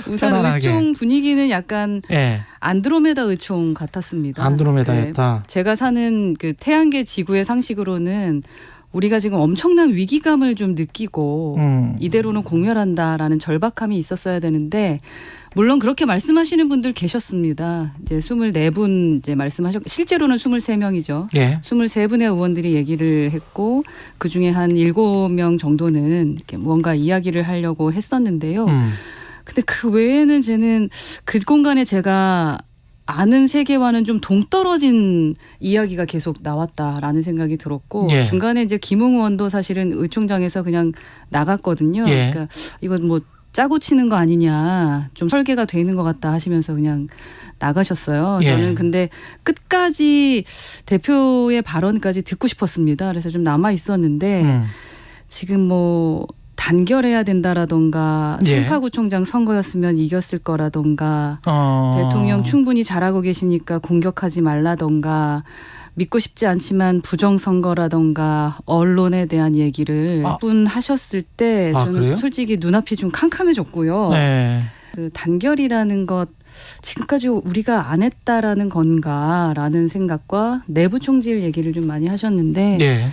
우선 편안하게. 의총 분위기는 약간 예. 안드로메다 의총 같았습니다. 안드로메다였다. 제가 사는 그 태양계 지구의 상식으로는 우리가 지금 엄청난 위기감을 좀 느끼고 이대로는 공멸한다라는 절박함이 있었어야 되는데 물론 그렇게 말씀하시는 분들 계셨습니다. 이제 24분 이제 실제로는 23명이죠. 예. 23분의 의원들이 얘기를 했고 그중에 한 7명 정도는 이렇게 무언가 이야기를 하려고 했었는데요. 근데 그 외에는 쟤는 그 공간에 제가 아는 세계와는 좀 동떨어진 이야기가 계속 나왔다라는 생각이 들었고 예. 중간에 이제 김웅 의원도 사실은 의총장에서 그냥 나갔거든요. 예. 그러니까 이건 뭐 짜고 치는 거 아니냐 좀 설계가 돼 있는 것 같다 하시면서 그냥 나가셨어요. 예. 저는 근데 끝까지 대표의 발언까지 듣고 싶었습니다. 그래서 좀 남아 있었는데 지금 뭐 단결해야 된다라던가 예. 송파구청장 선거였으면 이겼을 거라던가 대통령 충분히 잘하고 계시니까 공격하지 말라던가 믿고 싶지 않지만 부정선거라던가 언론에 대한 얘기를 분 하셨을 때 저는 그래요? 솔직히 눈앞이 좀 캄캄해졌고요. 네. 그 단결이라는 것 지금까지 우리가 안 했다라는 건가라는 생각과 내부 총질 얘기를 좀 많이 하셨는데 예.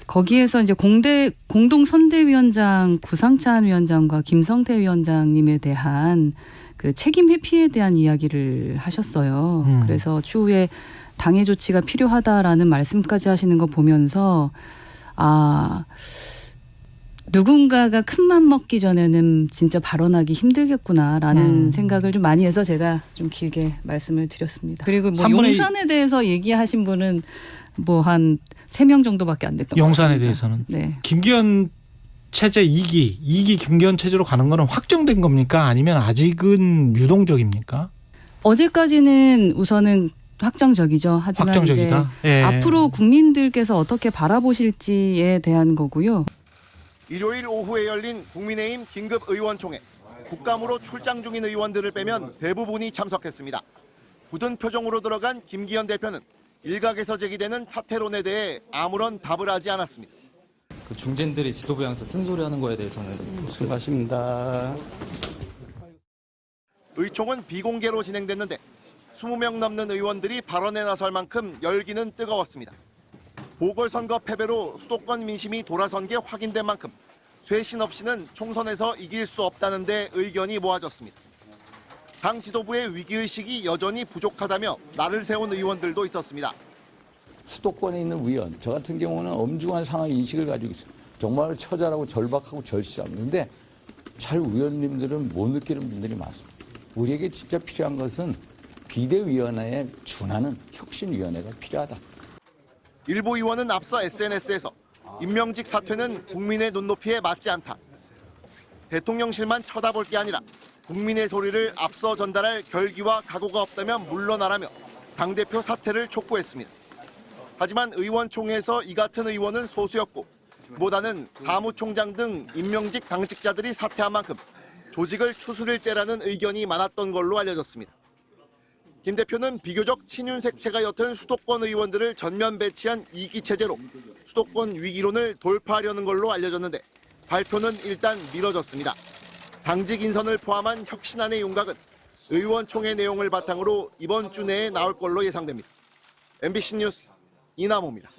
거기에서 이제 공동 선대위원장 구상찬 위원장과 김성태 위원장님에 대한 그 책임 회피에 대한 이야기를 하셨어요. 그래서 추후에 당해 조치가 필요하다라는 말씀까지 하시는 거 보면서 누군가가 큰맘 먹기 전에는 진짜 발언하기 힘들겠구나라는 생각을 좀 많이 해서 제가 좀 길게 말씀을 드렸습니다. 그리고 뭐 용산에 대해서 얘기하신 분은 뭐 한 3명 정도밖에 안 됐던 것 같습니다. 용산에 대해서는. 네. 김기현 체제 2기 김기현 체제로 가는 거는 확정된 겁니까? 아니면 아직은 유동적입니까? 어제까지는 우선은 확정적이죠. 하지만 확정적이다. 이제 예. 앞으로 국민들께서 어떻게 바라보실지에 대한 거고요. 일요일 오후에 열린 국민의힘 긴급의원총회. 국감으로 출장 중인 의원들을 빼면 대부분이 참석했습니다. 굳은 표정으로 들어간 김기현 대표는 일각에서 제기되는 사퇴론에 대해 아무런 답을 하지 않았습니다. 그 중진들이 지도부 향해서 쓴소리하는 거에 대해서는 수고하십니다. 의총은 비공개로 진행됐는데 20명 넘는 의원들이 발언에 나설 만큼 열기는 뜨거웠습니다. 보궐선거 패배로 수도권 민심이 돌아선 게 확인된 만큼 쇄신 없이는 총선에서 이길 수 없다는 데 의견이 모아졌습니다. 당 지도부의 위기의식이 여전히 부족하다며 날을 세운 의원들도 있었습니다. 수도권에 있는 의원, 저 같은 경우는 엄중한 상황 인식을 가지고 있어요. 정말 처절하고 절박하고 절실합니다. 잘 의원님들은 못 느끼는 분들이 많습니다. 우리에게 진짜 필요한 것은 비대위원회에 준하는 혁신위원회가 필요하다. 일부 의원은 앞서 SNS에서 임명직 사퇴는 국민의 눈높이에 맞지 않다. 대통령실만 쳐다볼 게 아니라 국민의 소리를 앞서 전달할 결기와 각오가 없다면 물러나라며 당대표 사퇴를 촉구했습니다. 하지만 의원총회에서 이 같은 의원은 소수였고 보다는 사무총장 등 임명직 당직자들이 사퇴한 만큼 조직을 추스릴 때라는 의견이 많았던 걸로 알려졌습니다. 김 대표는 비교적 친윤색채가 옅은 수도권 의원들을 전면 배치한 2기 체제로 수도권 위기론을 돌파하려는 걸로 알려졌는데 발표는 일단 미뤄졌습니다. 당직 인선을 포함한 혁신안의 윤곽은 의원총회 내용을 바탕으로 이번 주 내에 나올 걸로 예상됩니다. MBC 뉴스 이남호입니다.